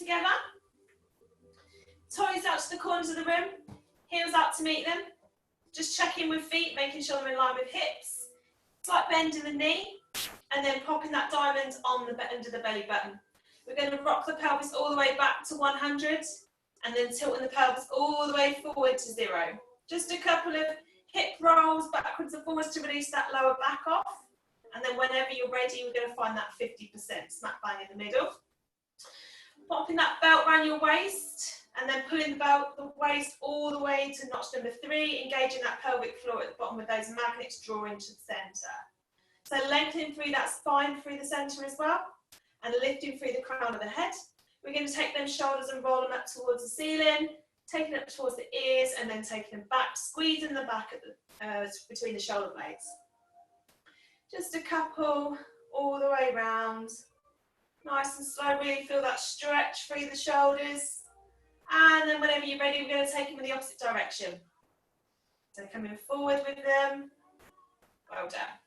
together. Toes out to the corners of the room, heels up to meet them. Just checking with feet, making sure they're in line with hips. Slight bend in the knee, and then popping that diamond on the under the belly button. We're going to rock the pelvis all the way back to 100, and then tilting the pelvis all the way forward to 0. Just a couple of hip rolls backwards and forwards to release that lower back off. And then whenever you're ready, we're going to find that 50% smack bang in the middle. Popping that belt around your waist, and then pulling the waist all the way to notch number 3, engaging that pelvic floor at the bottom with those magnets drawing to the centre. So lengthening through that spine through the centre as well, and lifting through the crown of the head. We're going to take them shoulders and roll them up towards the ceiling, taking them up towards the ears, and then taking them back, squeezing them back at the, between the shoulder blades. Just a couple all the way round. Nice and slow, really feel that stretch through the shoulders. And then whenever you're ready, we're going to take them in the opposite direction. So coming forward with them. Well done.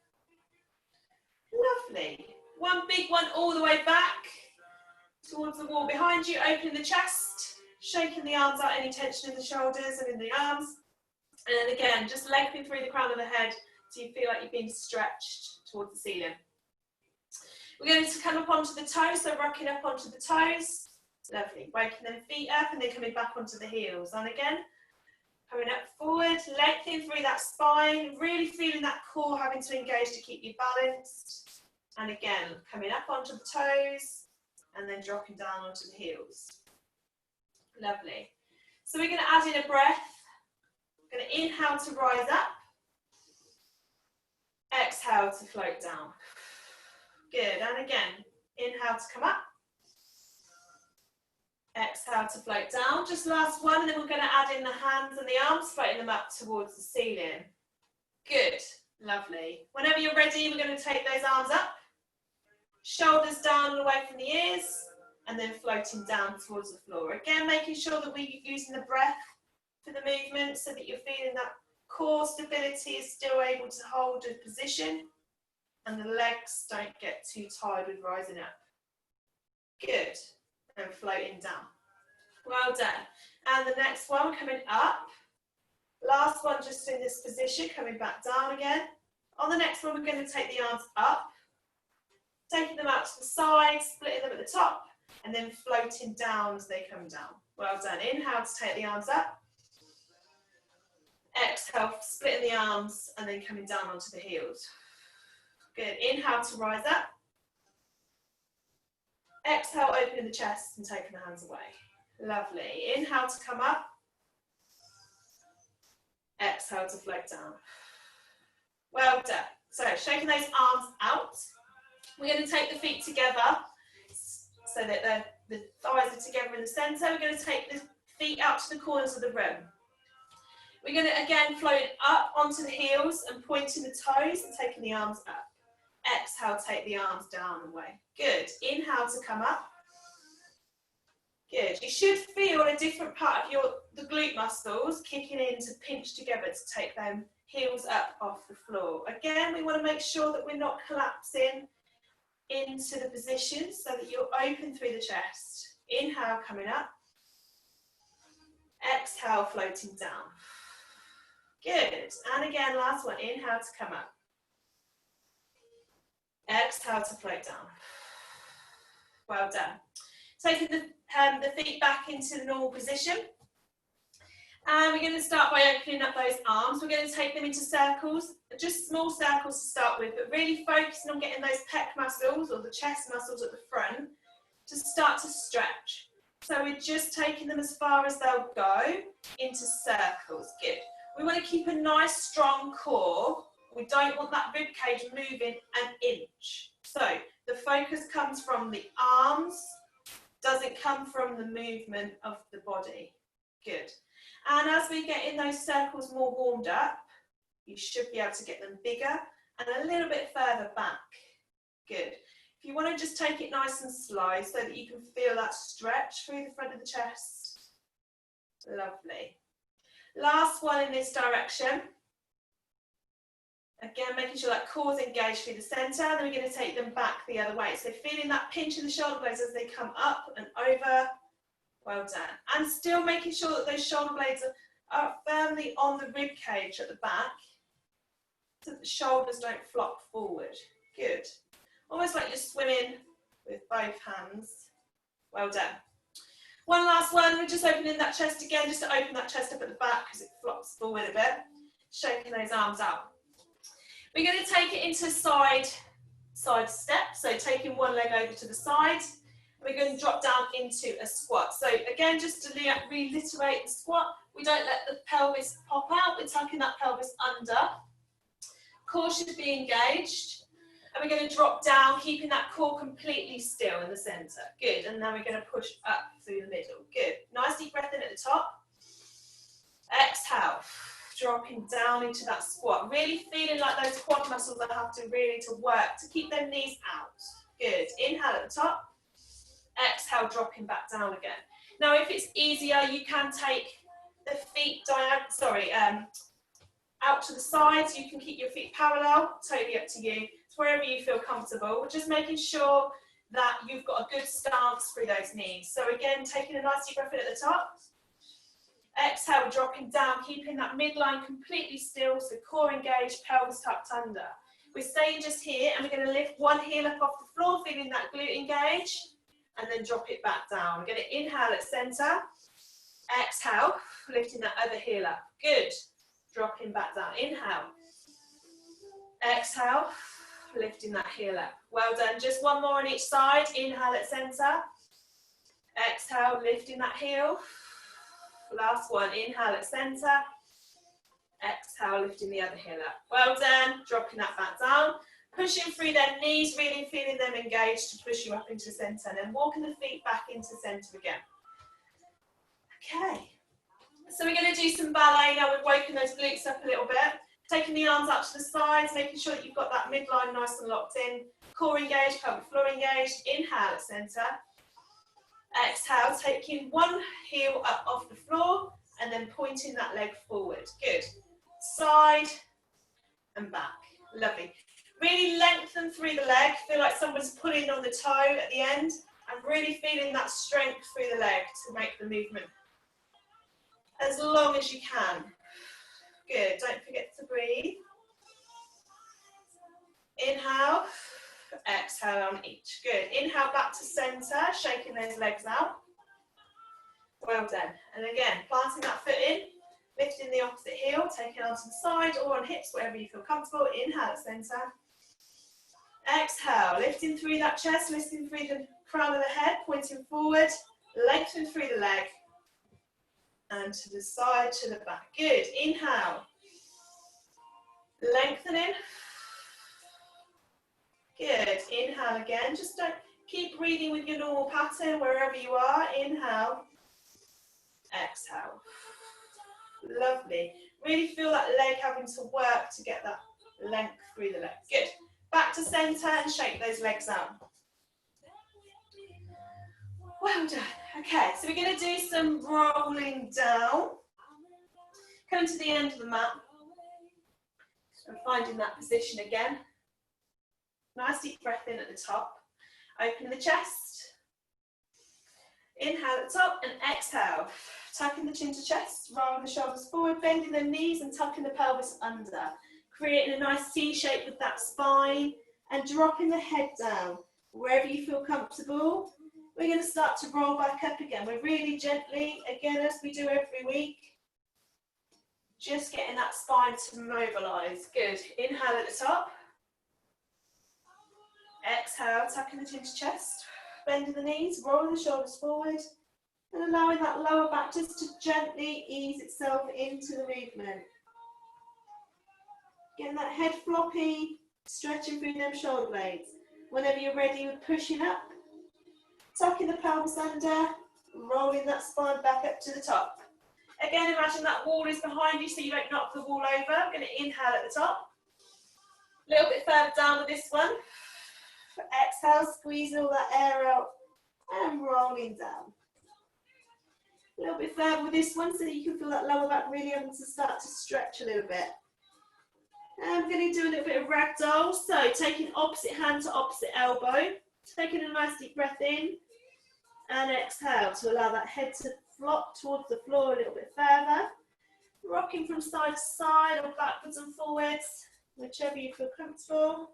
Lovely. One big one all the way back towards the wall behind you, opening the chest, shaking the arms out, any tension in the shoulders and in the arms. And then again, just lengthening through the crown of the head so you feel like you're being stretched towards the ceiling. We're going to come up onto the toes, so rocking up onto the toes. Lovely. Waking them feet up and then coming back onto the heels. And again, coming up forward, lengthening through that spine, really feeling that core having to engage to keep you balanced. And again, coming up onto the toes and then dropping down onto the heels. Lovely. So we're going to add in a breath. We're going to inhale to rise up. Exhale to float down. Good. And again, inhale to come up. Exhale to float down. Just last one, and then we're going to add in the hands and the arms, floating them up towards the ceiling. Good. Lovely. Whenever you're ready, we're going to take those arms up. Shoulders down and away from the ears, and then floating down towards the floor. Again, making sure that we're using the breath for the movement so that you're feeling that core stability is still able to hold a position and the legs don't get too tired with rising up. Good. And floating down. Well done. And the next one, coming up. Last one, just in this position, coming back down again. On the next one, we're going to take the arms up, taking them out to the side, splitting them at the top, and then floating down as they come down. Well done. Inhale to take the arms up. Exhale, splitting the arms, and then coming down onto the heels. Good. Inhale to rise up. Exhale, opening the chest and taking the hands away. Lovely. Inhale to come up. Exhale to float down. Well done. So, shaking those arms out. We're going to take the feet together so that the thighs are together in the centre. We're going to take the feet out to the corners of the room. We're going to, again, float up onto the heels and pointing the toes and taking the arms up. Exhale, take the arms down and away. Good. Inhale to come up. Good. You should feel a different part of the glute muscles kicking in to pinch together to take them heels up off the floor. Again, we want to make sure that we're not collapsing into the position so that you're open through the chest. Inhale, coming up. Exhale, floating down. Good. And again, last one. Inhale to come up. Exhale to float down. Well done. Taking the feet back into the normal position. And we're going to start by opening up those arms. We're going to take them into circles, just small circles to start with, but really focusing on getting those pec muscles or the chest muscles at the front to start to stretch. So we're just taking them as far as they'll go into circles. Good. We want to keep a nice strong core. We don't want that rib cage moving an inch. So the focus comes from the arms, doesn't come from the movement of the body. Good. And as we get in those circles more warmed up, you should be able to get them bigger and a little bit further back. Good. If you want to just take it nice and slow so that you can feel that stretch through the front of the chest. Lovely. Last one in this direction. Again, making sure that core's engaged through the centre. Then we're going to take them back the other way. So feeling that pinch in the shoulder blades as they come up and over Well done. And still making sure that those shoulder blades are firmly on the rib cage at the back, so that the shoulders don't flop forward. Good. Almost like you're swimming with both hands. Well done. One last one. We're just opening that chest again, just to open that chest up at the back because it flops forward a bit. Shaking those arms out. We're going to take it into side step. So taking one leg over to the side. We're going to drop down into a squat. So again, just to reiterate the squat, we don't let the pelvis pop out. We're tucking that pelvis under. Core should be engaged. And we're going to drop down, keeping that core completely still in the centre. Good. And then we're going to push up through the middle. Good. Nice deep breath in at the top. Exhale. Dropping down into that squat. Really feeling like those quad muscles that have to really work to keep their knees out. Good. Inhale at the top. Exhale, dropping back down again. Now, if it's easier, you can take the feet out to the sides. You can keep your feet parallel. Totally up to you. It's wherever you feel comfortable. We're just making sure that you've got a good stance through those knees. So again, taking a nice deep breath in at the top. Exhale, dropping down, keeping that midline completely still. So core engaged, pelvis tucked under. We're staying just here, and we're going to lift one heel up off the floor, feeling that glute engage. And then drop it back down. We're going to inhale at centre. Exhale, lifting that other heel up. Good. Dropping back down. Inhale. Exhale, lifting that heel up. Well done. Just one more on each side. Inhale at centre. Exhale, lifting that heel. Last one. Inhale at centre. Exhale, lifting the other heel up. Well done. Dropping that back down. Pushing through their knees, really feeling them engaged to push you up into centre, and then walking the feet back into centre again. Okay, so we're going to do some ballet now. We've woken those glutes up a little bit. Taking the arms out to the sides, making sure that you've got that midline nice and locked in. Core engaged, pelvic floor engaged. Inhale at centre. Exhale, taking one heel up off the floor and then pointing that leg forward. Good. Side and back. Lovely. Really lengthen through the leg, feel like someone's pulling on the toe at the end, and really feeling that strength through the leg to make the movement as long as you can. Good, don't forget to breathe. Inhale, exhale on each. Good, inhale back to centre, shaking those legs out. Well done. And again, planting that foot in, lifting the opposite heel, taking onto the side or on hips, wherever you feel comfortable. Inhale at centre. Exhale, lifting through that chest, lifting through the crown of the head, pointing forward, lengthen through the leg, and to the side, to the back. Good. Inhale, lengthening. Good. Inhale again. Just don't keep breathing with your normal pattern wherever you are. Inhale, exhale. Lovely. Really feel that leg having to work to get that length through the leg. Good. Back to centre and shake those legs out. Well done. Okay, so we're going to do some rolling down. Come to the end of the mat. And finding that position again. Nice deep breath in at the top. Open the chest. Inhale at the top and exhale. Tucking the chin to chest, rolling the shoulders forward, bending the knees and tucking the pelvis under. Creating a nice C shape with that spine and dropping the head down. Wherever you feel comfortable, we're going to start to roll back up again. We're really gently, again, as we do every week, just getting that spine to mobilise. Good. Inhale at the top. Exhale, tucking the chin to chest, bending the knees, rolling the shoulders forward, and allowing that lower back just to gently ease itself into the movement. Getting that head floppy, stretching through them shoulder blades. Whenever you're ready, we're pushing up, tucking the pelvis under, rolling that spine back up to the top. Again, imagine that wall is behind you so you don't knock the wall over. I'm going to inhale at the top. A little bit further down with this one. Exhale, squeezing all that air out and rolling down. A little bit further with this one so that you can feel that lower back really having to start to stretch a little bit. And I'm going to do a little bit of ragdoll. So taking opposite hand to opposite elbow, taking a nice deep breath in And exhale to allow that head to flop towards the floor a little bit further. Rocking from side to side or backwards and forwards, whichever you feel comfortable.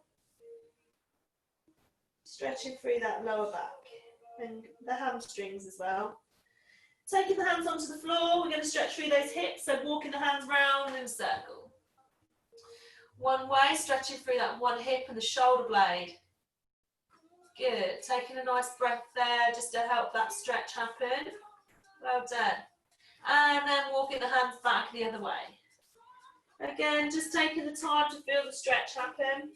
Stretching through that lower back and the hamstrings as well. Taking the hands onto the floor, we're going to stretch through those hips, so walking the hands round in a circle. One way, stretching through that one hip and the shoulder blade. Good, taking a nice breath there just to help that stretch happen. Well done. And then walking the hands back the other way. Again, just taking the time to feel the stretch happen.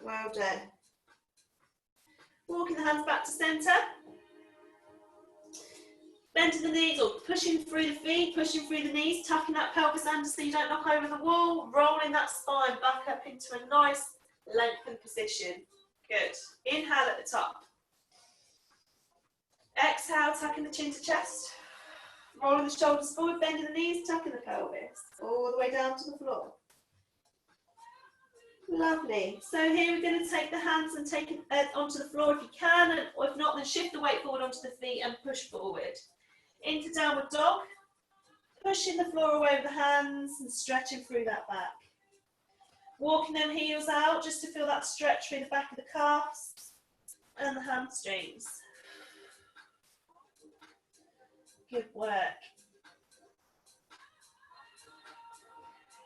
Well done. Walking the hands back to centre. Bending the knees or pushing through the feet, pushing through the knees, tucking that pelvis under so you don't knock over the wall, rolling that spine back up into a nice lengthened position. Good. Inhale at the top. Exhale, tucking the chin to chest. Rolling the shoulders forward, bending the knees, tucking the pelvis. All the way down to the floor. Lovely. So here we're going to take the hands and take it onto the floor if you can, and or if not, then shift the weight forward onto the feet and push forward. Into downward dog. Pushing the floor away with the hands and stretching through that back. Walking them heels out just to feel that stretch through the back of the calves and the hamstrings. Good work.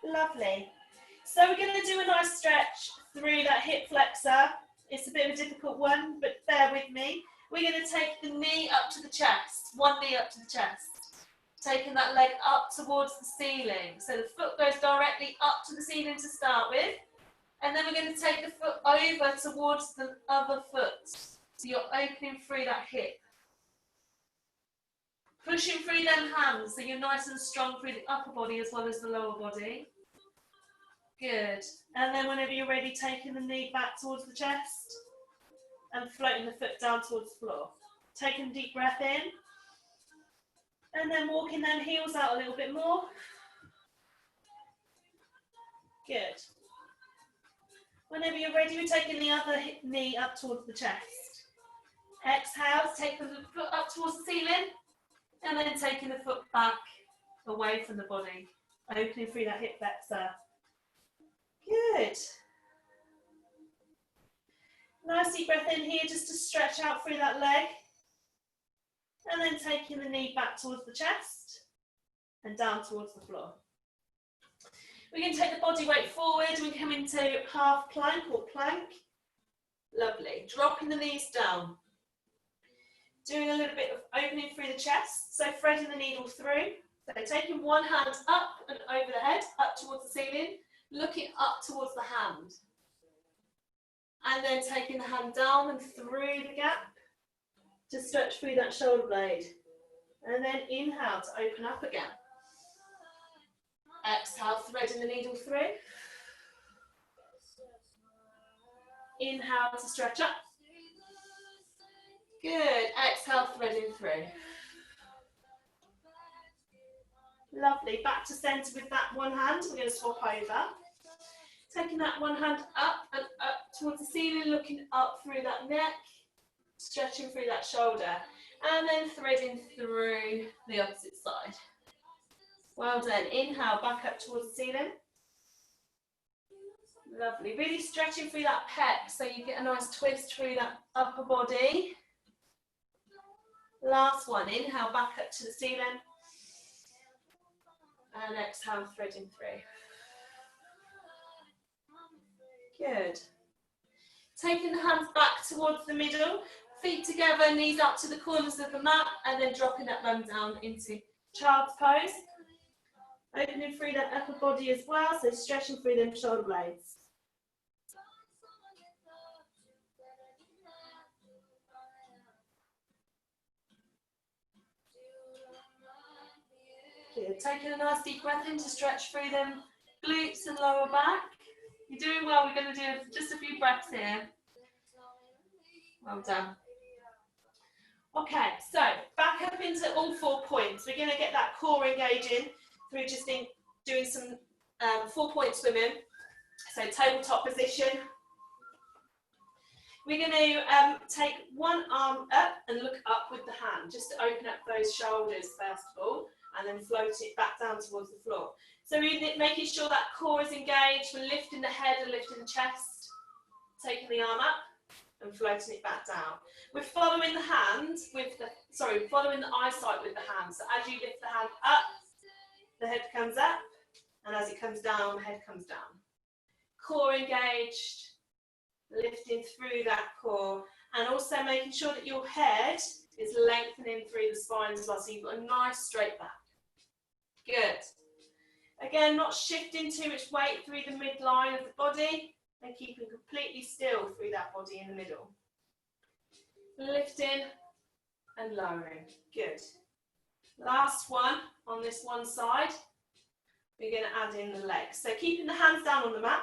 Lovely. So we're going to do a nice stretch through that hip flexor. It's a bit of a difficult one, but bear with me. We're going to take the knee up to the chest, one knee up to the chest. Taking that leg up towards the ceiling. So the foot goes directly up to the ceiling to start with. And then we're going to take the foot over towards the other foot. So you're opening through that hip. Pushing through them hands so you're nice and strong through the upper body as well as the lower body. Good. And then whenever you're ready, taking the knee back towards the chest and floating the foot down towards the floor. Taking a deep breath in. And then walking them heels out a little bit more. Good. Whenever you're ready, we're taking the other knee up towards the chest. Exhale, take the foot up towards the ceiling. And then taking the foot back away from the body. Opening through that hip flexor. Good. Nice deep breath in here just to stretch out through that leg. And then taking the knee back towards the chest and down towards the floor. We're going to take the body weight forward. We come into half plank or plank. Lovely. Dropping the knees down. Doing a little bit of opening through the chest. So threading the needle through. So taking one hand up and over the head, up towards the ceiling. Looking up towards the hand. And then taking the hand down and through the gap. To stretch through that shoulder blade. And then inhale to open up again. Exhale, threading the needle through. Inhale to stretch up. Good. Exhale, threading through. Lovely. Back to centre with that one hand. We're going to swap over. Taking that one hand up and up towards the ceiling, looking up through that neck. Stretching through that shoulder and then threading through the opposite side. Well done. Inhale, back up towards the ceiling. Lovely. Really stretching through that pec so you get a nice twist through that upper body. Last one. Inhale, back up to the ceiling. And exhale, threading through. Good. Taking the hands back towards the middle. Feet together, knees up to the corners of the mat, and then dropping that bum down into child's pose. Opening through that upper body as well, so stretching through them shoulder blades. Good. Taking a nice deep breath in to stretch through them glutes and lower back. You're doing well. We're going to do just a few breaths here. Well done. Okay, so back up into all 4 points. We're going to get that core engaging through just doing some 4-point swimming. So tabletop position. We're going to take one arm up and look up with the hand, just to open up those shoulders first of all, and then float it back down towards the floor. So we're making sure that core is engaged, we're lifting the head and lifting the chest, taking the arm up and floating it back down. We're following the hand with the, following the eyesight with the hand. So as you lift the hand up, the head comes up, and as it comes down, the head comes down. Core engaged, lifting through that core, and also making sure that your head is lengthening through the spine as well, so you've got a nice straight back. Good. Again, not shifting too much weight through the midline of the body, and keeping completely still through that body in the middle. Lifting and lowering. Good. Last one on this one side, we're going to add in the legs. So keeping the hands down on the mat,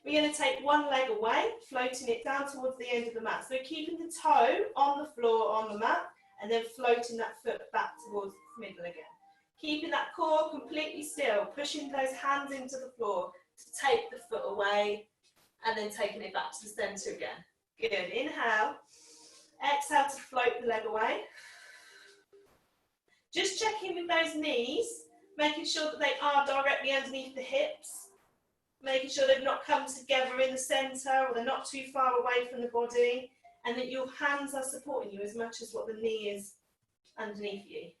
we're going to take one leg away, floating it down towards the end of the mat. So keeping the toe on the floor on the mat, and then floating that foot back towards the middle again. Keeping that core completely still, pushing those hands into the floor to take the foot away, and then taking it back to the centre again. Good. Inhale. Exhale to float the leg away. Just checking with those knees, making sure that they are directly underneath the hips, making sure they've not come together in the centre, or they're not too far away from the body, and that your hands are supporting you as much as what the knee is underneath you.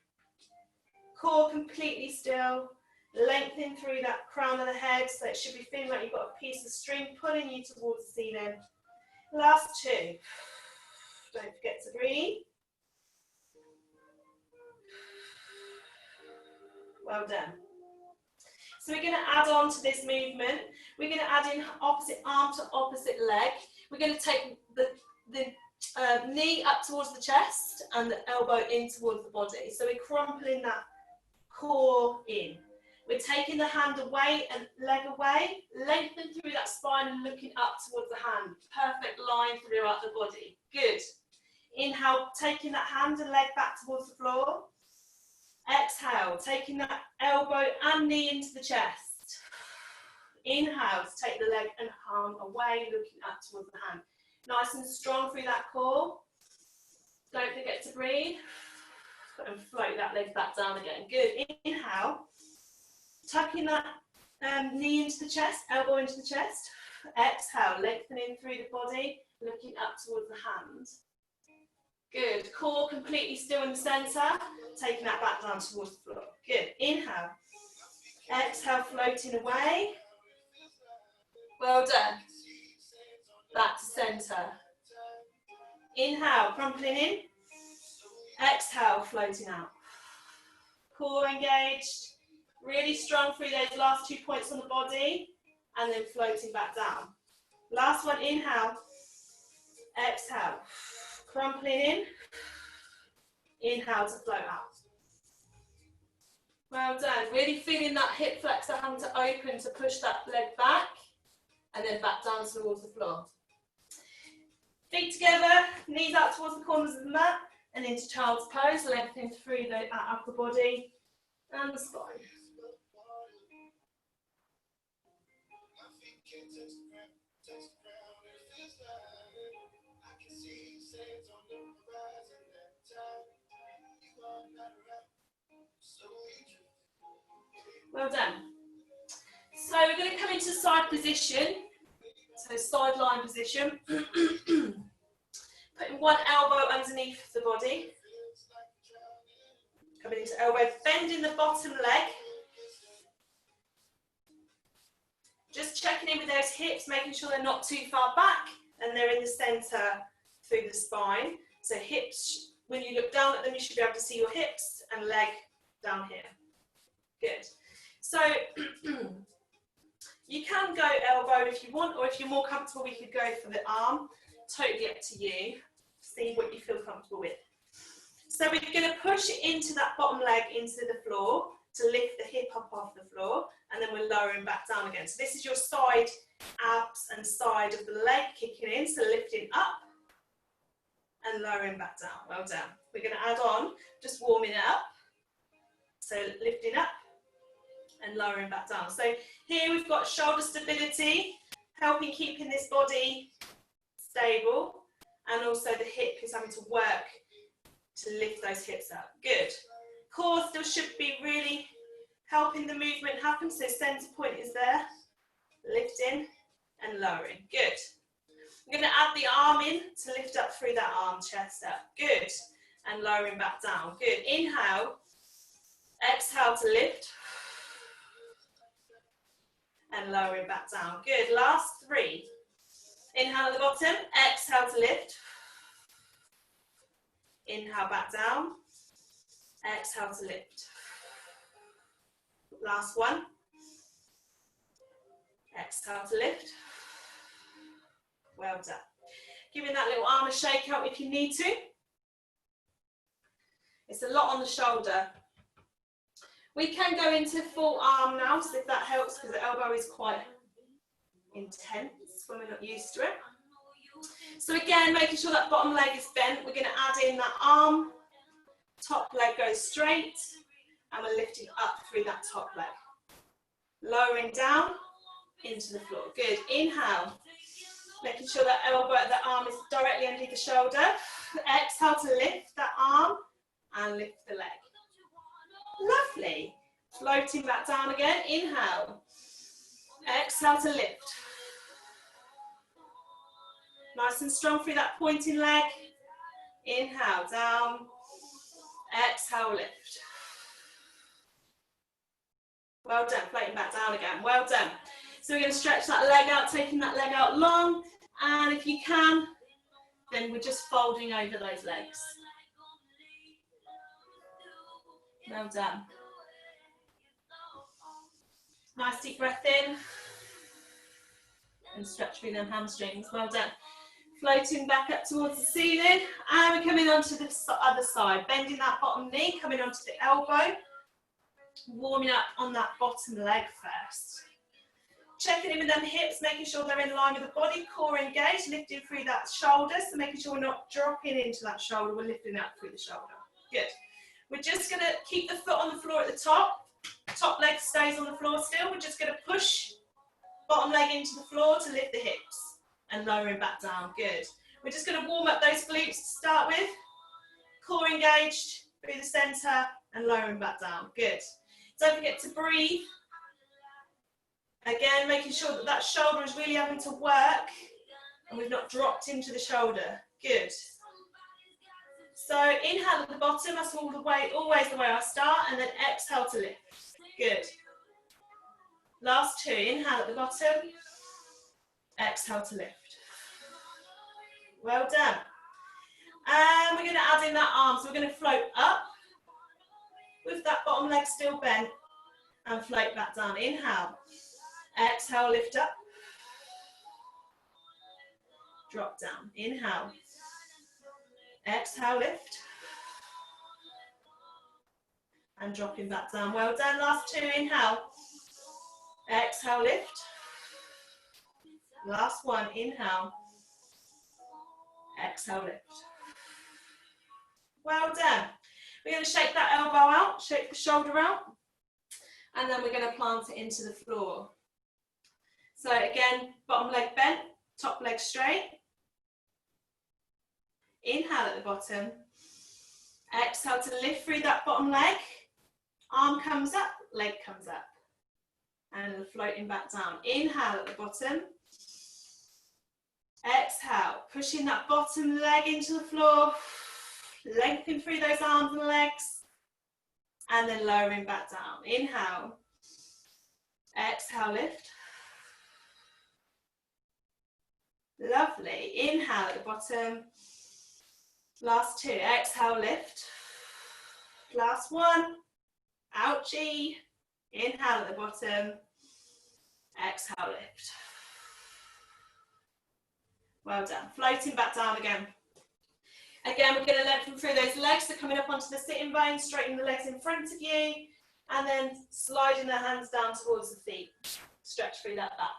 Core completely still, lengthening through that crown of the head, so it should be feeling like you've got a piece of string pulling you towards the ceiling. Last two. Don't forget to breathe. Well done. So we're going to add on to this movement. We're going to add in opposite arm to opposite leg. We're going to take the knee up towards the chest and the elbow in towards the body. So we're crumpling that core in. We're taking the hand away and leg away, lengthen through that spine and looking up towards the hand. Perfect line throughout the body. Good. Inhale, taking that hand and leg back towards the floor. Exhale, taking that elbow and knee into the chest. Inhale to take the leg and arm away, looking up towards the hand. Nice and strong through that core. Don't forget to breathe. And float that leg back down again. Good. Inhale. Tucking that knee into the chest, elbow into the chest. Exhale, lengthening through the body, looking up towards the hand. Good. Core completely still in the centre, taking that back down towards the floor. Good. Inhale. Exhale, floating away. Well done. Back to centre. Inhale, crumpling in. Exhale, floating out. Core engaged. Really strong through those last 2 points on the body, and then floating back down. Last one, inhale. Exhale. Crumpling in. Inhale to float out. Well done. Really feeling that hip flexor hand to open to push that leg back, and then back down towards the floor. Feet together, knees out towards the corners of the mat, and into child's pose, lengthening through the upper body and the spine. Well done. So we're going to come into side position, so sideline position. Putting one elbow underneath the body. Coming into elbow, bending the bottom leg. Just checking in with those hips, making sure they're not too far back and they're in the centre through the spine. So hips, when you look down at them, you should be able to see your hips and leg down here. Good. So you can go elbow if you want, or if you're more comfortable, we could go for the arm. Totally up to you. See what you feel comfortable with. So we're going to push it into that bottom leg into the floor to lift the hip up off the floor, and then we're lowering back down again. So this is your side abs and side of the leg kicking in, so lifting up and lowering back down. Well done. We're going to add on, just warming it up. So lifting up and lowering back down. So here we've got shoulder stability, helping keeping this body stable. and also the hip is having to work to lift those hips up. Good. Core still should be really helping the movement happen, so center point is there. Lifting and lowering. Good. I'm going to add the arm in to lift up through that arm, chest up. Good. And lowering back down. Good. Inhale. Exhale to lift. And lowering back down. Good. Last 3. Inhale at the bottom. Exhale to lift. Inhale back down. Exhale to lift. Last 1. Exhale to lift. Well done. Giving that little arm a shake out if you need to. It's a lot on the shoulder. We can go into full arm now, so if that helps, because the elbow is quite intense when we're not used to it. So again, making sure that bottom leg is bent, we're going to add in that arm, top leg goes straight, and we're lifting up through that top leg. Lowering down into the floor. Good. Inhale. Making sure that elbow, that arm is directly underneath the shoulder. Exhale to lift that arm and lift the leg. Lovely. Floating back down again. Inhale. Exhale to lift. Nice and strong through that pointing leg. Inhale, down. Exhale, lift. Well done. Floating back down again. Well done. So we're going to stretch that leg out, taking that leg out long, and if you can, then we're just folding over those legs. Well done. Nice deep breath in, and stretch through them hamstrings. Well done. Floating back up towards the ceiling, and we're coming onto the other side, bending that bottom knee, coming onto the elbow, warming up on that bottom leg first. Checking in with them hips, making sure they're in line with the body, core engaged, lifting through that shoulder, so making sure we're not dropping into that shoulder, we're lifting up through the shoulder. Good. We're just going to keep the foot on the floor at the top leg stays on the floor still, we're just going to push bottom leg into the floor to lift the hips, and lowering back down. Good. We're just going to warm up those glutes to start with, core engaged through the centre, and lowering back down. Good. Don't forget to breathe. Again, making sure that that shoulder is really having to work and we've not dropped into the shoulder. Good. So inhale at the bottom, that's always the way I start, and then exhale to lift. Good. Last 2, inhale at the bottom, exhale to lift. Well done. And we're going to add in that arm, so we're going to float up with that bottom leg still bent and float back down. Inhale. Exhale, lift up. Drop down. Inhale. Exhale, lift. And dropping back down. Well done. Last 2. Inhale. Exhale, lift. Last 1. Inhale. Exhale, lift. Well done. We're going to shake that elbow out, shake the shoulder out, and then we're going to plant it into the floor. So again, bottom leg bent, top leg straight. Inhale at the bottom. Exhale to lift through that bottom leg. Arm comes up, leg comes up. And floating back down. Inhale at the bottom. Exhale, pushing that bottom leg into the floor. Lengthen through those arms and legs. And then lowering back down. Inhale. Exhale, lift. Lovely. Inhale at the bottom. Last 2. Exhale, lift. Last 1. Ouchie. Inhale at the bottom. Exhale, lift. Well done. Floating back down again. Again, we're going to lengthen through those legs. So coming up onto the sitting bones, straightening the legs in front of you, and then sliding the hands down towards the feet. Stretch through that back.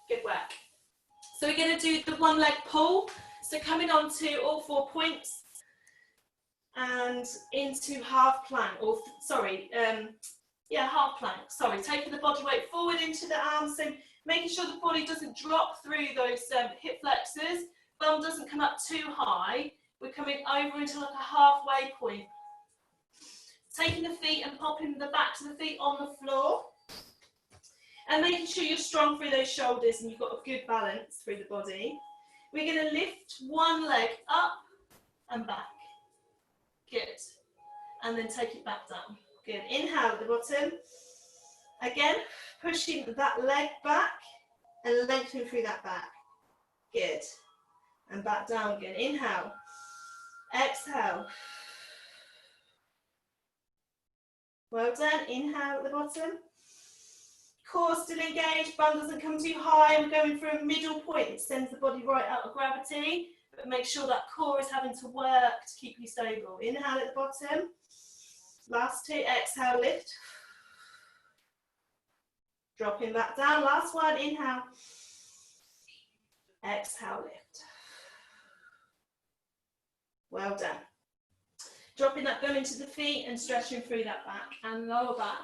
Good work. So we're going to do the one leg pull. So coming on to all 4 points. and into half plank, or sorry, half plank. Sorry, taking the body weight forward into the arms, so making sure the body doesn't drop through those hip flexors, bum doesn't come up too high. We're coming over into like a halfway point. Taking the feet and popping the backs of the feet on the floor. And making sure you're strong through those shoulders and you've got a good balance through the body. We're going to lift one leg up and back. Good. And then take it back down. Good. Inhale at the bottom. Again, pushing that leg back and lengthening through that back. Good. And back down again. Inhale. Exhale. Well done. Inhale at the bottom. Core still engaged, bum doesn't come too high. I'm going for a middle point. It sends the body right out of gravity, but make sure that core is having to work to keep you stable. Inhale at the bottom. Last two. Exhale, lift. Dropping back down. Last one. Inhale. Exhale, lift. Well done. Dropping that bum into the feet and stretching through that back and lower back.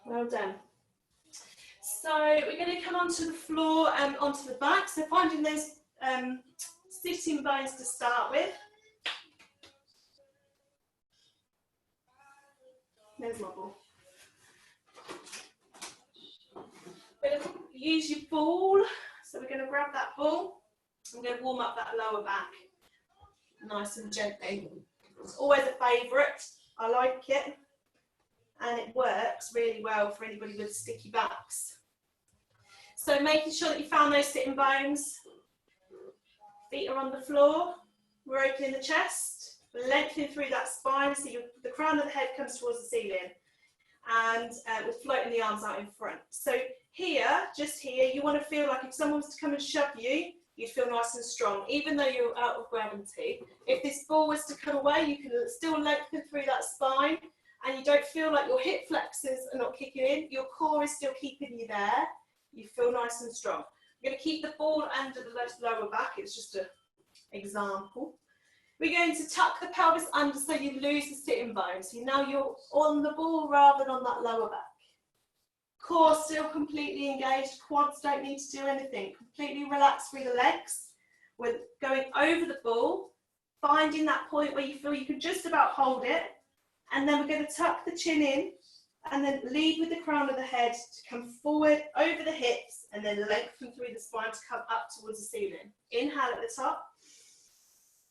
Well done. So we're going to come onto the floor and onto the back. So finding those sitting bones to start with. There's my ball. We're going to use your ball. So we're going to grab that ball. I'm going to warm up that lower back nice and gently. It's always a favourite. I like it. And it works really well for anybody with sticky backs. So making sure that you found those sitting bones. Feet are on the floor. We're opening the chest. We're lengthening through that spine so the crown of the head comes towards the ceiling. And we're floating the arms out in front. So here, just here, you want to feel like if someone was to come and shove you, you'd feel nice and strong, even though you're out of gravity. If this ball was to come away, you can still lengthen through that spine. And you don't feel like your hip flexors are not kicking in, your core is still keeping you there, you feel nice and strong. You're going to keep the ball under the lower back, it's just an example. We're going to tuck the pelvis under so you lose the sitting bones. So now you're on the ball rather than on that lower back. Core still completely engaged, quads don't need to do anything. Completely relax through the legs. We're going over the ball, finding that point where you feel you can just about hold it. And then we're going to tuck the chin in and then lead with the crown of the head to come forward over the hips and then lengthen through the spine to come up towards the ceiling. Inhale at the top,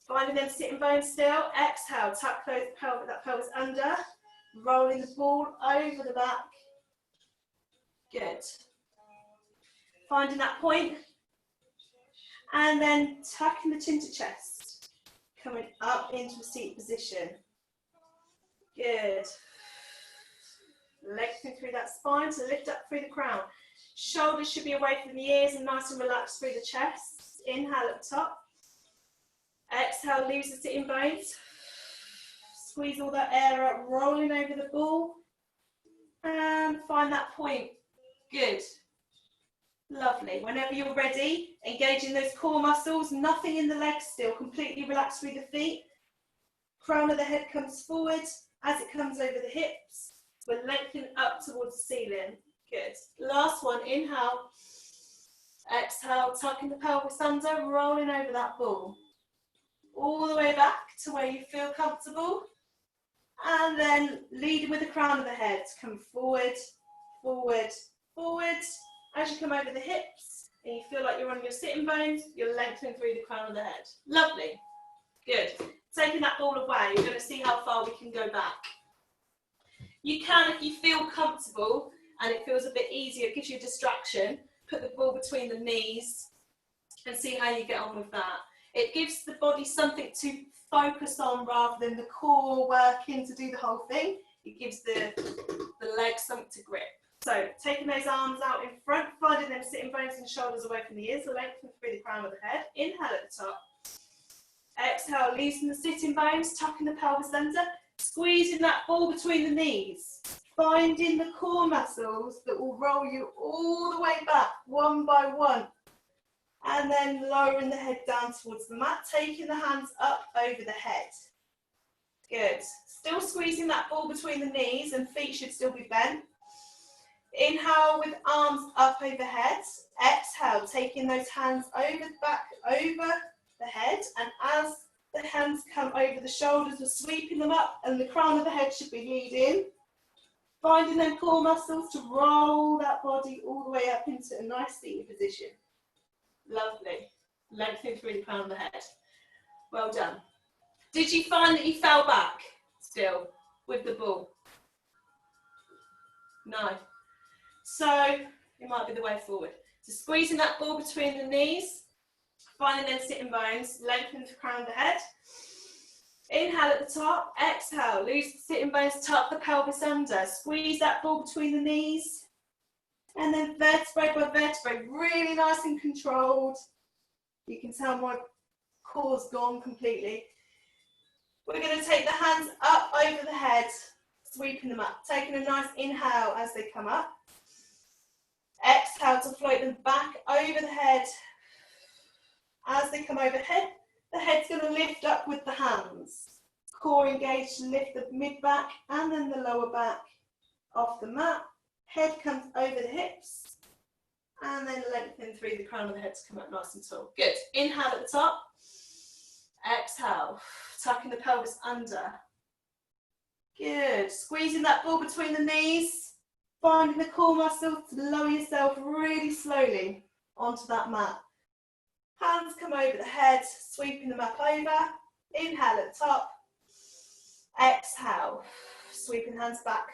finding them sitting bones still. Exhale, tuck that pelvis under, rolling the ball over the back. Good. Finding that point and then tucking the chin to chest, coming up into a seated position. Good. Lengthen through that spine to lift up through the crown. Shoulders should be away from the ears and nice and relaxed through the chest. Inhale at the top. Exhale, lose the sitting bones. Squeeze all that air up, rolling over the ball. And find that point. Good. Lovely. Whenever you're ready, engaging those core muscles, nothing in the legs still, completely relaxed through the feet. Crown of the head comes forward. As it comes over the hips, we're lengthening up towards the ceiling. Good. Last one, inhale. Exhale, tucking the pelvis under, rolling over that ball. All the way back to where you feel comfortable. And then leading with the crown of the head. Come forward, forward, forward. As you come over the hips and you feel like you're on your sitting bones, you're lengthening through the crown of the head. Lovely. Good. Taking that ball away, you're going to see how far we can go back. You can, if you feel comfortable and it feels a bit easier, it gives you a distraction, put the ball between the knees and see how you get on with that. It gives the body something to focus on rather than the core working to do the whole thing. It gives the legs something to grip. So taking those arms out in front, finding them sitting bones and shoulders away from the ears, lengthen through the crown of the head. Inhale at the top. Exhale, loosen the sitting bones, tucking the pelvis under, squeezing that ball between the knees, finding the core muscles that will roll you all the way back, one by one, And then lowering the head down towards the mat, taking the hands up over the head. Good. Still squeezing that ball between the knees, and feet should still be bent. Inhale with arms up overhead. Exhale, taking those hands over the back, over the head, and as the hands come over the shoulders, we're sweeping them up, and the crown of the head should be leading. Finding them core muscles to roll that body all the way up into a nice seated position. Lovely. Lengthening through the crown of the head. Well done. Did you find that you fell back still with the ball? No. So it might be the way forward. So squeezing that ball between the knees, finding them sitting bones, lengthening the crown of the head. Inhale at the top, exhale, loose the sitting bones, tuck the pelvis under, squeeze that ball between the knees, and then vertebrae by vertebrae, really nice and controlled. You can tell my core's gone completely. We're going to take the hands up over the head, sweeping them up, taking a nice inhale as they come up. Exhale to float them back over the head. As they come overhead, the head's going to lift up with the hands. Core engaged to lift the mid-back and then the lower back off the mat. Head comes over the hips and then lengthen through the crown of the head to come up nice and tall. Good. Inhale at the top. Exhale, tucking the pelvis under. Good. Squeezing that ball between the knees. Finding the core muscles to lower yourself really slowly onto that mat. Hands come over the head, sweeping them up over. Inhale at the top. Exhale, sweeping hands back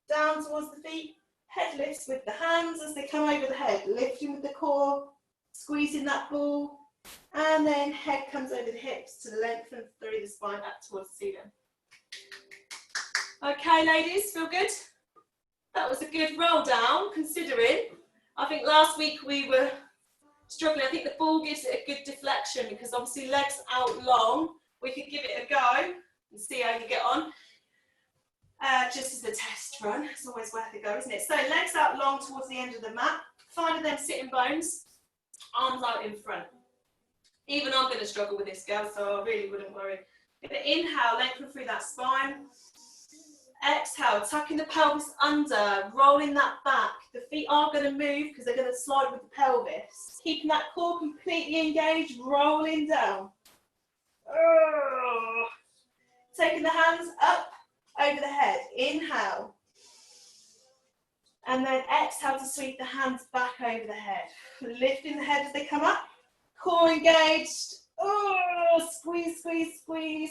down towards the feet. Head lifts with the hands as they come over the head, lifting with the core, squeezing that ball. And then head comes over the hips to lengthen through the spine up towards the ceiling. Okay, ladies, feel good? That was a good roll down, considering. I think last week we were struggling. I think the ball gives it a good deflection because obviously legs out long. We could give it a go and see how you get on. Just as a test run, it's always worth a go, isn't it? So legs out long towards the end of the mat, finding them sitting bones, arms out in front. Even I'm going to struggle with this, girl, so I really wouldn't worry. Going to inhale, lengthen through that spine. Exhale, tucking the pelvis under, rolling that back. The feet are going to move because they're going to slide with the pelvis. Keeping that core completely engaged, rolling down. Taking the hands up over the head. Inhale. And then exhale to sweep the hands back over the head. Lifting the head as they come up. Core engaged. Squeeze, squeeze, squeeze.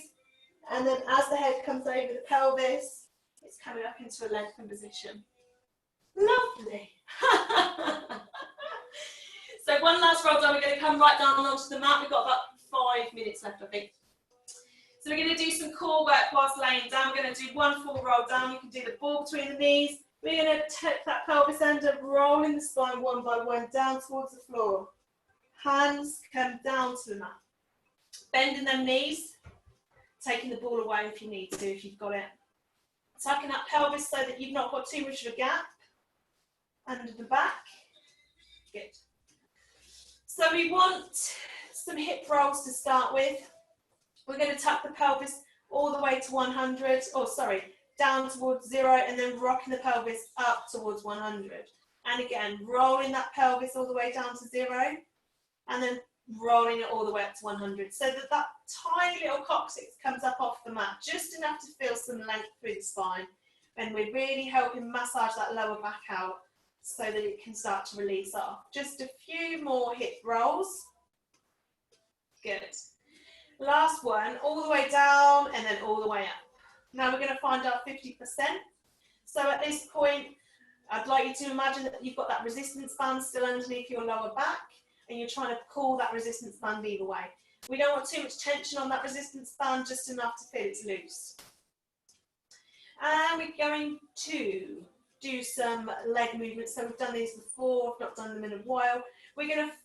And then as the head comes over the pelvis, it's coming up into a lengthened position. Lovely. So one last roll down. We're going to come right down onto the mat. We've got about 5 minutes left, I think. So we're going to do some core work whilst laying down. We're going to do one full roll down. You can do the ball between the knees. We're going to tuck that pelvis under, rolling the spine one by one down towards the floor. Hands come down to the mat. Bending them knees. Taking the ball away if you need to, if you've got it. Tucking that pelvis so that you've not got too much of a gap under the back. Good. So we want some hip rolls to start with. We're going to tuck the pelvis all the way to 100, down towards 0, and then rocking the pelvis up towards 100. And again, rolling that pelvis all the way down to 0, and then rolling it all the way up to 100, so that that tiny little coccyx comes up off the mat, just enough to feel some length through the spine. And we're really helping massage that lower back out so that it can start to release off. Just a few more hip rolls. Good. Last one, all the way down and then all the way up. Now we're going to find our 50%. So at this point, I'd like you to imagine that you've got that resistance band still underneath your lower back, and you're trying to pull that resistance band either way. We don't want too much tension on that resistance band, just enough to feel it's loose. And we're going to do some leg movements. So we've done these before, I've not done them in a while. We're going to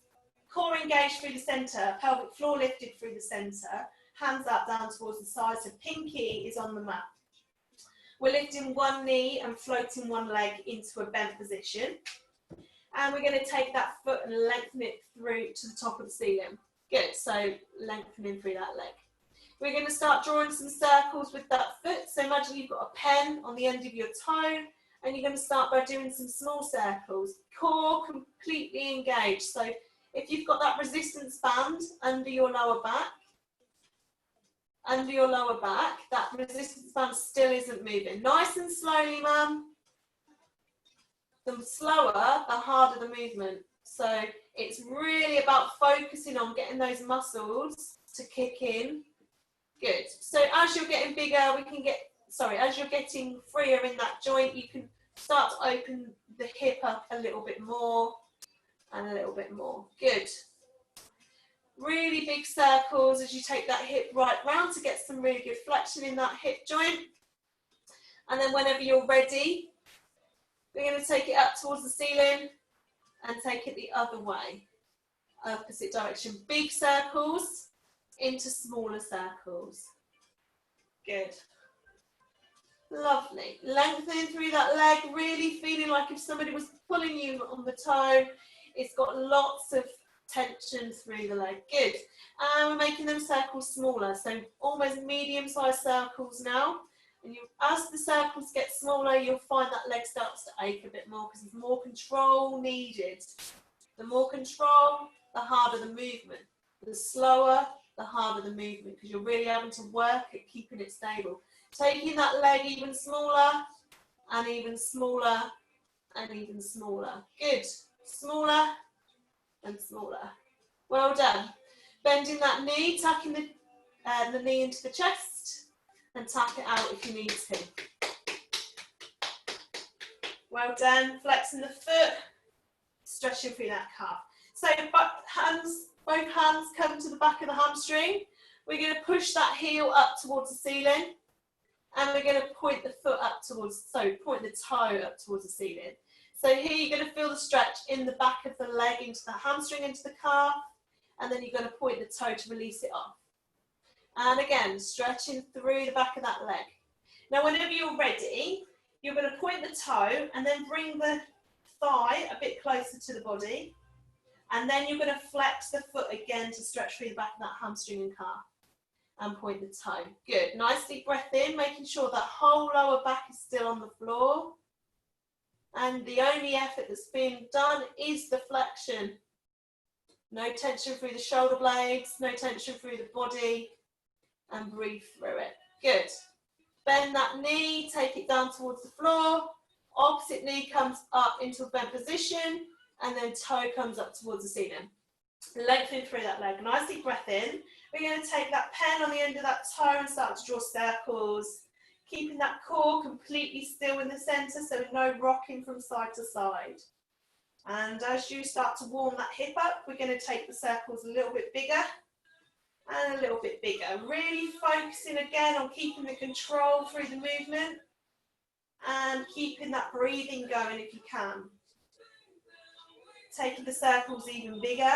core engaged through the centre, pelvic floor lifted through the centre, hands up down towards the side, so pinky is on the mat. We're lifting one knee and floating one leg into a bent position. And we're going to take that foot and lengthen it through to the top of the ceiling. Good, so lengthening through that leg. We're going to start drawing some circles with that foot. So imagine you've got a pen on the end of your toe, and you're going to start by doing some small circles. Core completely engaged. So if you've got that resistance band under your lower back, that resistance band still isn't moving. Nice and slowly, mum. The slower, the harder the movement. So it's really about focusing on getting those muscles to kick in. Good. So as you're getting bigger, as you're getting freer in that joint, you can start to open the hip up a little bit more and a little bit more. Good. Really big circles as you take that hip right round to get some really good flexion in that hip joint. And then whenever you're ready, we're going to take it up towards the ceiling and take it the other way, opposite direction. Big circles into smaller circles. Good. Lovely. Lengthening through that leg, really feeling like if somebody was pulling you on the toe. It's got lots of tension through the leg. Good. And we're making them circles smaller, so almost medium-sized circles now. And as the circles get smaller, you'll find that leg starts to ache a bit more because there's more control needed. The more control, the harder the movement. The slower, the harder the movement, because you're really having to work at keeping it stable. Taking that leg even smaller, and even smaller, and even smaller. Good. Smaller and smaller. Well done. Bending that knee, tucking the knee into the chest, and tuck it out if you need to. Well done. Flexing the foot, stretching through that calf. So both hands come to the back of the hamstring. We're going to push that heel up towards the ceiling, and we're going to point the foot up towards, point the toe up towards the ceiling. So here you're going to feel the stretch in the back of the leg, into the hamstring, into the calf, and then you're going to point the toe to release it off. And again, stretching through the back of that leg. Now, whenever you're ready, you're going to point the toe and then bring the thigh a bit closer to the body. And then you're going to flex the foot again to stretch through the back of that hamstring and calf. And point the toe. Good. Nice deep breath in, making sure that whole lower back is still on the floor. And the only effort that's being done is the flexion. No tension through the shoulder blades, no tension through the body. And breathe through it. Good. Bend that knee, take it down towards the floor. Opposite knee comes up into a bent position, and then toe comes up towards the ceiling. Lengthening through that leg. Nice deep breath in. We're going to take that pen on the end of that toe and start to draw circles, keeping that core completely still in the centre, so no rocking from side to side. And as you start to warm that hip up, we're going to take the circles a little bit bigger and a little bit bigger. Really focusing again on keeping the control through the movement and keeping that breathing going if you can. Taking the circles even bigger.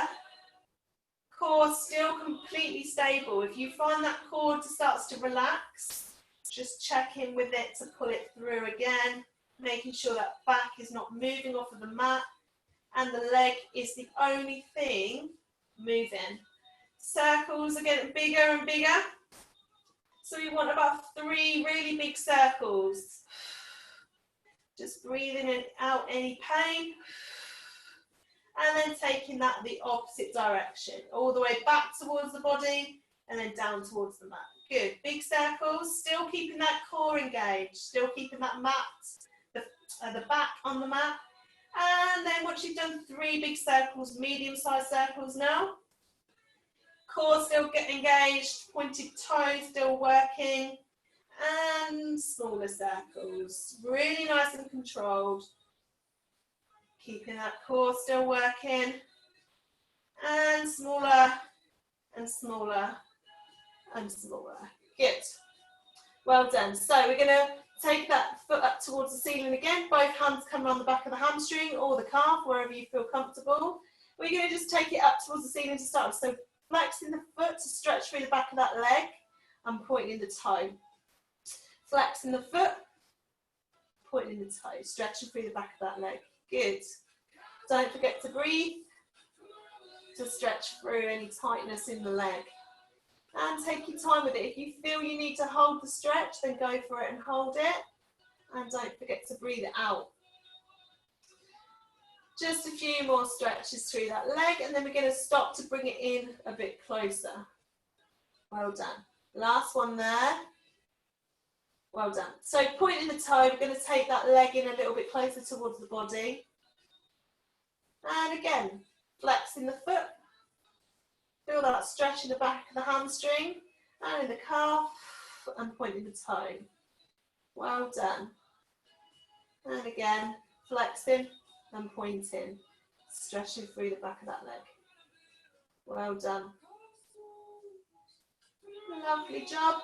Core still completely stable. If you find that core starts to relax, just check in with it to pull it through again, making sure that back is not moving off of the mat and the leg is the only thing moving. Circles are getting bigger and bigger. So we want about 3 really big circles. Just breathing out any pain. And then taking that the opposite direction. All the way back towards the body and then down towards the mat. Good. Big circles. Still keeping that core engaged. Still keeping that mat, the back on the mat. And then once you've done 3 big circles, medium-sized circles now. Core still getting engaged, pointed toes still working, and smaller circles. Really nice and controlled. Keeping that core still working, and smaller, and smaller, and smaller. Good. Well done. So we're going to take that foot up towards the ceiling again. Both hands come around the back of the hamstring or the calf, wherever you feel comfortable. We're going to just take it up towards the ceiling to start. So flexing the foot to stretch through the back of that leg and pointing the toe. Flexing the foot, pointing the toe, stretching through the back of that leg. Good. Don't forget to breathe, to stretch through any tightness in the leg. And take your time with it. If you feel you need to hold the stretch, then go for it and hold it. And don't forget to breathe it out. Just a few more stretches through that leg, and then we're going to stop to bring it in a bit closer. Well done. Last one there. Well done. So pointing the toe, we're going to take that leg in a little bit closer towards the body. And again, flexing the foot. Feel that stretch in the back of the hamstring and in the calf, and pointing the toe. Well done. And again, flexing and pointing, stretching through the back of that leg. Well done. Lovely job.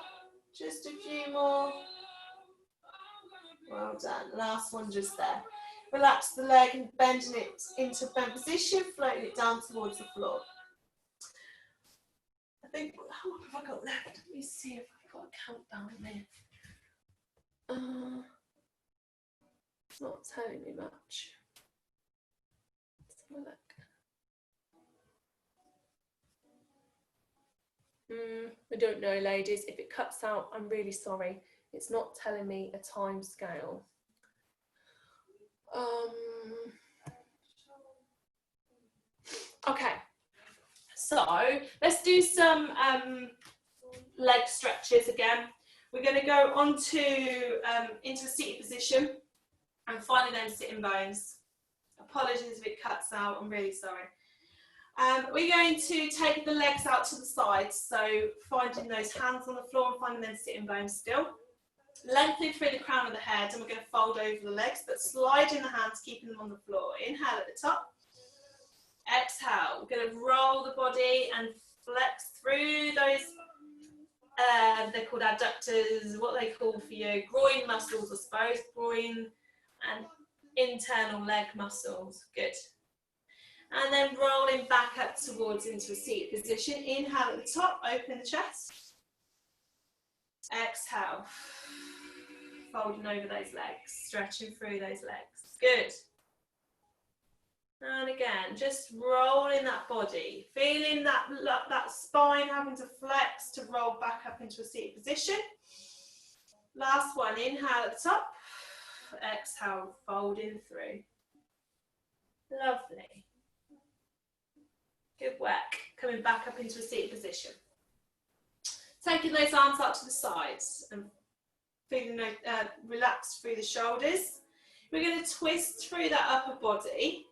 Just a few more. Well done. Last one just there. Relax the leg and bending it into bent position, floating it down towards the floor. I think, how long have I got left? Let me see if I've got a countdown in there. It's not telling me much. Let's have a look. I don't know, ladies. If it cuts out, I'm really sorry. It's not telling me a time scale. Okay. So let's do some leg stretches again. We're going to go onto into a seated position and finding them sitting bones. Apologies if it cuts out, I'm really sorry. We're going to take the legs out to the sides, so finding those hands on the floor and finding them sitting bones still. Lengthening through the crown of the head, and we're going to fold over the legs, but sliding the hands, keeping them on the floor. Inhale at the top. Exhale. We're going to roll the body and flex through those, they're called adductors, what they call for you, groin muscles, I suppose, groin and internal leg muscles. Good. And then rolling back up towards into a seated position. Inhale at the top, open the chest. Exhale. Folding over those legs, stretching through those legs. Good. And again, just rolling that body, feeling that spine having to flex to roll back up into a seated position. Last one, inhale at the top, exhale, folding through. Lovely. Good work. Coming back up into a seated position. Taking those arms out to the sides and feeling relaxed through the shoulders. We're going to twist through that upper body,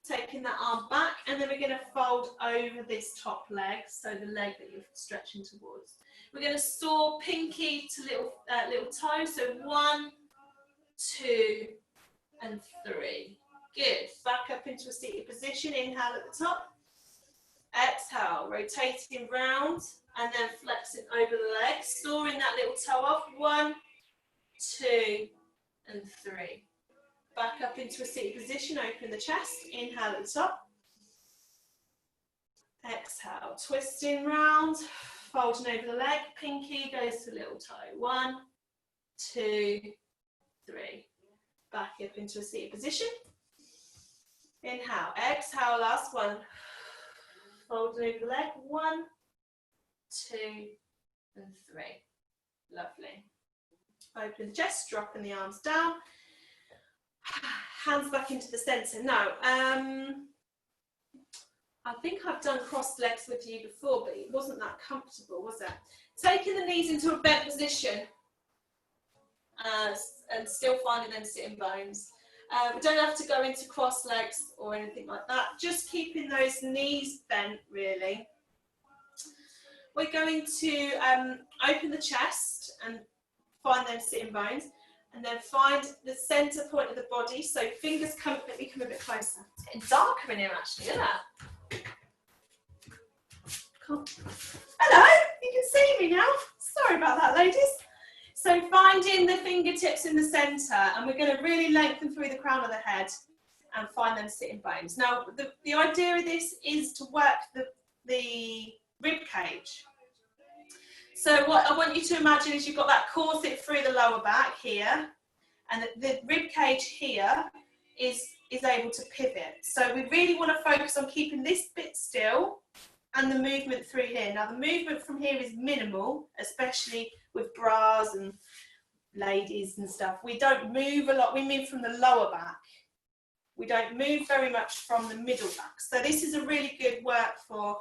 taking that arm back, and then we're going to fold over this top leg, so the leg that you're stretching towards. We're going to saw pinky to little toe, so 1, 2, and 3. Good. Back up into a seated position. Inhale at the top. Exhale, rotating round and then flexing over the legs, sawing that little toe off. 1, 2, and 3. Back up into a seated position, open the chest. Inhale at the top. Exhale, twisting round, folding over the leg. Pinky goes to little toe. 1, 2, 3. Back up into a seated position. Inhale, exhale, last one. Folding over the leg. 1, 2, and 3. Lovely. Open the chest, dropping the arms down. Hands back into the centre. Now, I think I've done crossed legs with you before, but it wasn't that comfortable, was it? Taking the knees into a bent position and still finding them sitting bones. We don't have to go into cross legs or anything like that. Just keeping those knees bent, really. We're going to open the chest and find them sitting bones. And then find the centre point of the body. So fingers let me come a bit closer. It's getting darker in here actually, isn't it? Cool. Hello, you can see me now. Sorry about that, ladies. So finding the fingertips in the centre, and we're going to really lengthen through the crown of the head and find them sitting bones. Now, the idea of this is to work the rib cage. So what I want you to imagine is you've got that corset through the lower back here, and the rib cage here is is able to pivot. So we really want to focus on keeping this bit still and the movement through here. Now the movement from here is minimal, especially with bras and ladies and stuff. We don't move a lot, we move from the lower back. We don't move very much from the middle back. So this is a really good work for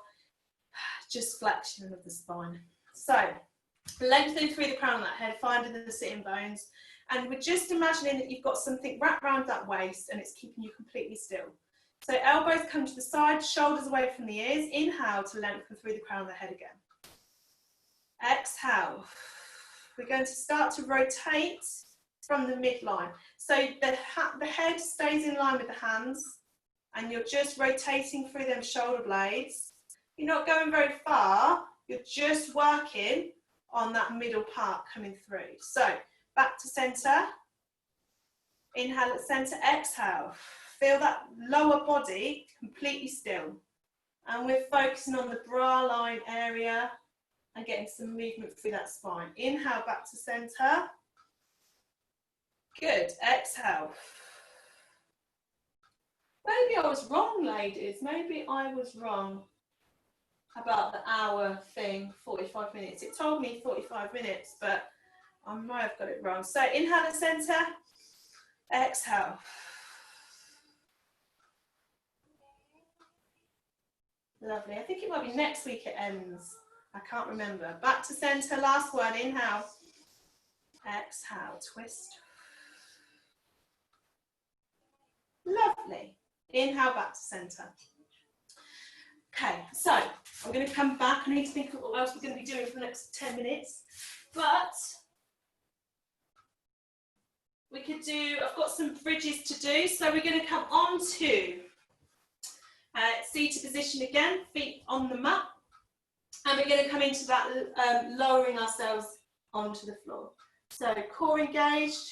just flexion of the spine. So lengthening through the crown of that head, finding the sitting bones, and we're just imagining that you've got something wrapped around that waist and it's keeping you completely still. So elbows come to the side, shoulders away from the ears. Inhale to lengthen through the crown of the head again. Exhale. We're going to start to rotate from the midline. So the head stays in line with the hands and you're just rotating through them shoulder blades. You're not going very far, you're just working on that middle part coming through. So back to center. Inhale at center, exhale. Feel that lower body completely still. And we're focusing on the bra line area and getting some movement through that spine. Inhale back to center. Good, exhale. Maybe I was wrong, ladies. Maybe I was wrong about the hour thing, 45 minutes. It told me 45 minutes, but I might have got it wrong. So inhale at center, exhale. Lovely. I think it might be next week it ends. I can't remember. Back to center, last one. Inhale. Exhale, twist. Lovely. Inhale, back to center. Okay, so I'm going to come back. I need to think of what else we're going to be doing for the next 10 minutes. But we could do, I've got some bridges to do. So we're going to come on to seated position again, feet on the mat. And we're going to come into that lowering ourselves onto the floor. So core engaged,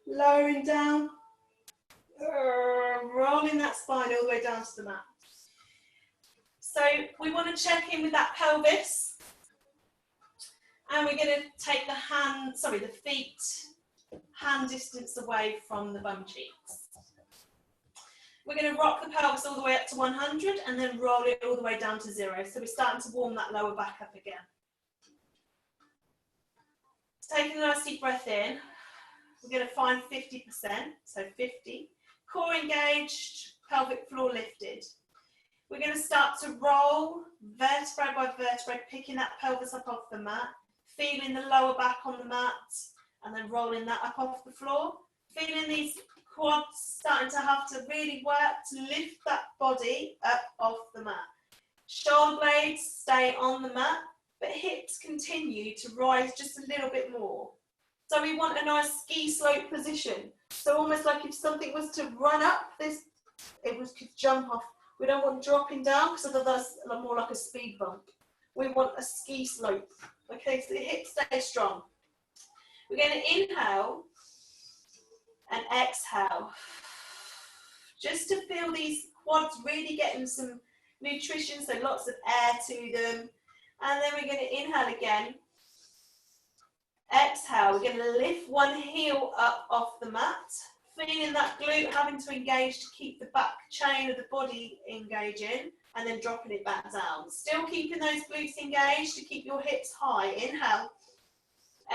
lowering down, rolling that spine all the way down to the mat. So we want to check in with that pelvis. And we're going to take the feet hand distance away from the bum cheeks. We're going to rock the pelvis all the way up to 100 and then roll it all the way down to 0. So we're starting to warm that lower back up again. Taking a nice deep breath in, we're going to find 50%, so 50. Core engaged, pelvic floor lifted. We're going to start to roll vertebrae by vertebrae, picking that pelvis up off the mat, feeling the lower back on the mat, and then rolling that up off the floor. Feeling these quads starting to have to really work to lift that body up off the mat. Shoulder blades stay on the mat, but hips continue to rise just a little bit more. So we want a nice ski slope position. So almost like if something was to run up this, could jump off. We don't want dropping down because that's more like a speed bump. We want a ski slope. Okay, so the hips stay strong. We're going to inhale and exhale. Just to feel these quads really getting some nutrition, so lots of air to them. And then we're going to inhale again. Exhale, we're going to lift one heel up off the mat. Feeling that glute having to engage to keep the back chain of the body engaging, and then dropping it back down. Still keeping those glutes engaged to keep your hips high. Inhale.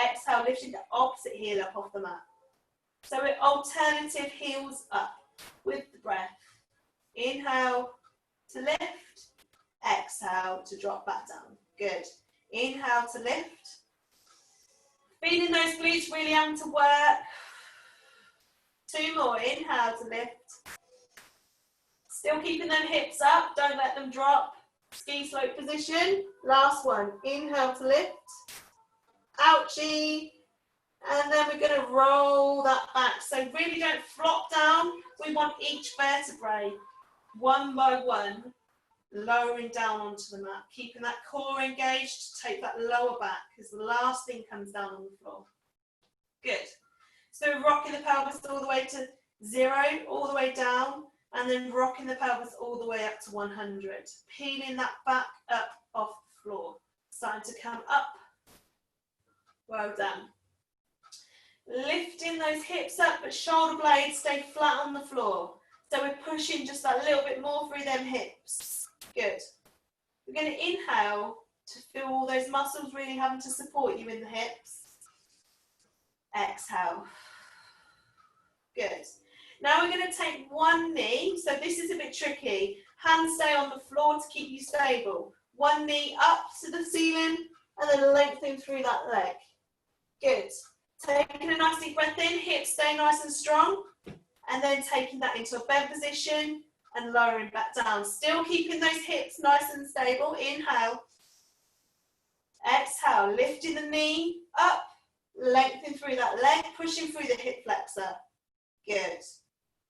Exhale, lifting the opposite heel up off the mat. So we're alternative heels up with the breath. Inhale to lift. Exhale to drop back down. Good. Inhale to lift. Feeling those glutes really having to work. 2 more. Inhale to lift. Still keeping them hips up. Don't let them drop. Ski slope position. Last one. Inhale to lift. Ouchie. And then we're going to roll that back. So really don't flop down. We want each vertebrae, one by one, lowering down onto the mat. Keeping that core engaged to take that lower back because the last thing comes down on the floor. Good. So we're rocking the pelvis all the way to 0, all the way down, and then rocking the pelvis all the way up to 100. Peeling that back up off the floor. Starting to come up. Well done. Lifting those hips up, but shoulder blades stay flat on the floor. So we're pushing just a little bit more through them hips. Good. We're going to inhale to feel all those muscles really having to support you in the hips. Exhale. Good. Now we're going to take one knee. So this is a bit tricky. Hands stay on the floor to keep you stable. One knee up to the ceiling and then lengthen through that leg. Good. Taking a nice deep breath in, hips stay nice and strong. And then taking that into a bend position and lowering back down. Still keeping those hips nice and stable. Inhale. Exhale. Lifting the knee up. Lengthen through that leg. Pushing through the hip flexor. Good.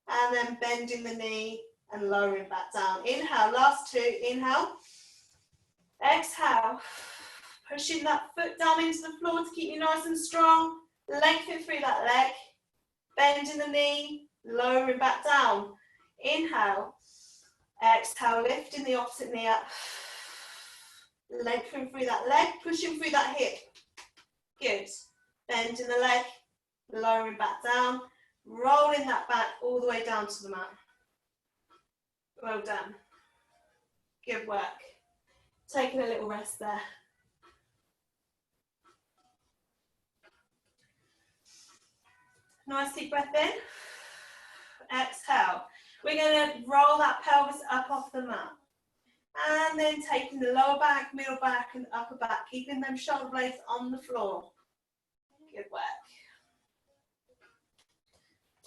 And then bending the knee and lowering back down. Inhale. Last two. Inhale. Exhale. Pushing that foot down into the floor to keep you nice and strong. Lengthen through that leg. Bending the knee. Lowering back down. Inhale. Exhale, lifting the opposite knee up. Lengthening through that leg, pushing through that hip. Good. Bending the leg, lowering back down, rolling that back all the way down to the mat. Well done. Good work. Taking a little rest there. Nice deep breath in. Exhale. We're going to roll that pelvis up off the mat. And then taking the lower back, middle back and upper back, keeping them shoulder blades on the floor. Good work.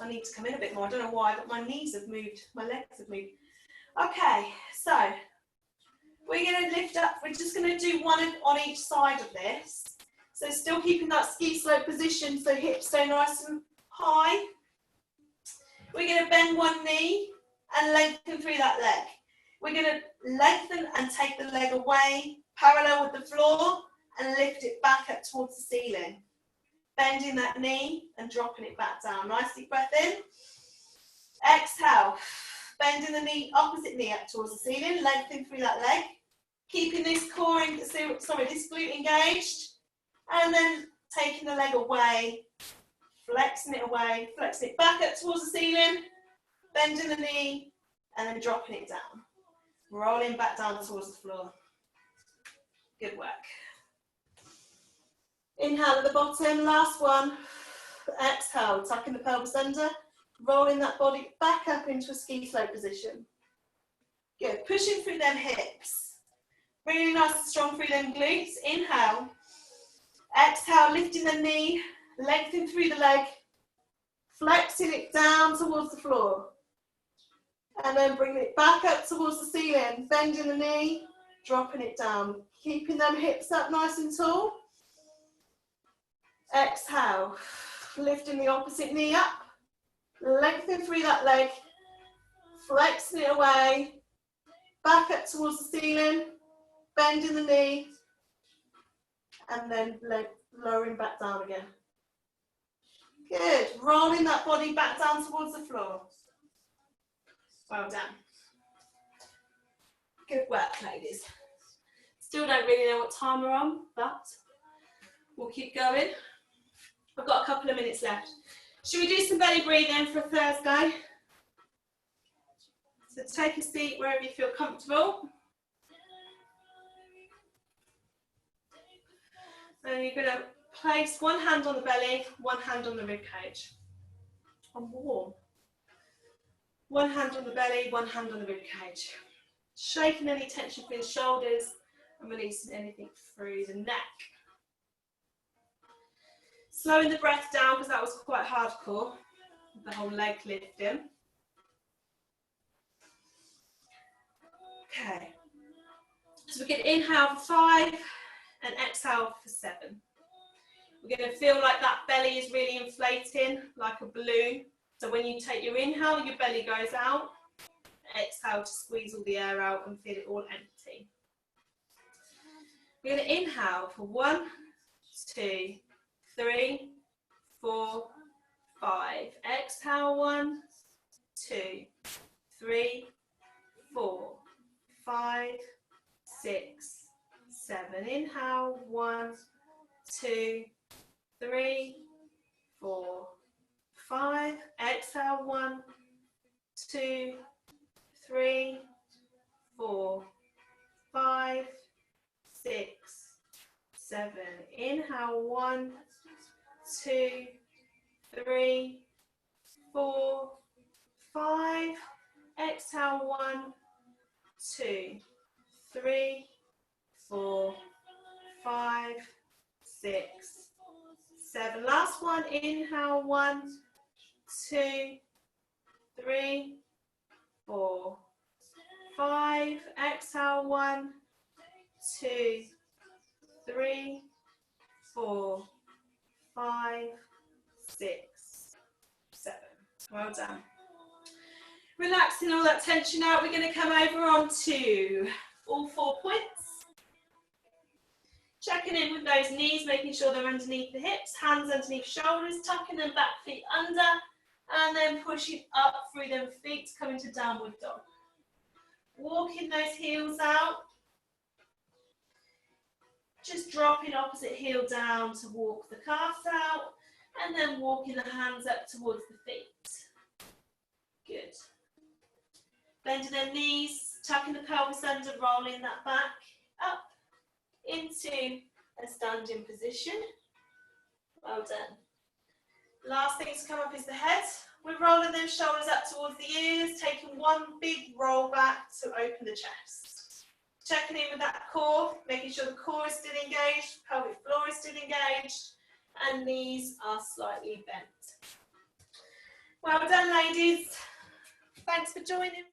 I need to come in a bit more. I don't know why, but my knees have moved. My legs have moved. Okay, so we're going to lift up. We're just going to do one on each side of this. So still keeping that ski slope position so hips stay nice and high. We're going to bend one knee and lengthen through that leg. We're going to lengthen and take the leg away, parallel with the floor, and lift it back up towards the ceiling. Bending that knee and dropping it back down. Nice deep breath in. Exhale. Bending the knee, opposite knee up towards the ceiling, lengthen through that leg. Keeping this core, this glute engaged. And then taking the leg away. Flexing it away, flexing it back up towards the ceiling, bending the knee, and then dropping it down. Rolling back down towards the floor. Good work. Inhale at the bottom, last one. Exhale, tucking the pelvis under, rolling that body back up into a ski slope position. Good, pushing through them hips. Really nice and strong through them glutes. Inhale. Exhale, lifting the knee. Lengthen through the leg, flexing it down towards the floor. And then bringing it back up towards the ceiling, bending the knee, dropping it down. Keeping them hips up nice and tall. Exhale, lifting the opposite knee up, lengthen through that leg, flexing it away, back up towards the ceiling, bending the knee, and then lowering back down again. Good. Rolling that body back down towards the floor. Well done. Good work, ladies. Still don't really know what time we're on, but we'll keep going. I've got a couple of minutes left. Should we do some belly breathing for a Thursday? So take a seat wherever you feel comfortable. And you're going to place one hand on the belly, one hand on the rib cage. I'm warm. One hand on the belly, one hand on the rib cage. Shaking any tension through the shoulders and releasing anything through the neck. Slowing the breath down because that was quite hardcore. The whole leg lifting. Okay. So we can inhale for 5 and exhale for 7. We're going to feel like that belly is really inflating, like a balloon. So when you take your inhale, your belly goes out. Exhale to squeeze all the air out and feel it all empty. We're going to inhale for 1, 2, 3, 4, 5. Exhale, 1, 2, 3, 4, 5, 6, 7. Inhale, 1, 2, 3, 4, 5. Exhale, 1, 2, Inhale, 1, 2, 3, 4, 5. Exhale, 1, 2, 3, 4, 5, 6, 7. Last one. Inhale, 1, 2, 3, 4, 5. Exhale, 1, 2, 3, 4, 5, 6, 7. Well done. Relaxing all that tension out, we're going to come over onto all 4 points. Checking in with those knees, making sure they're underneath the hips, hands underneath shoulders, tucking them back, feet under, and then pushing up through them feet, coming to downward dog. Walking those heels out. Just dropping opposite heel down to walk the calves out, and then walking the hands up towards the feet. Good. Bending their knees, tucking the pelvis under, rolling that back up into a standing position. Well done. Last thing to come up is the head. We're rolling those shoulders up towards the ears, taking one big roll back to open the chest. Checking in with that core, making sure the core is still engaged, pelvic floor is still engaged, and knees are slightly bent. Well done, ladies. Thanks for joining.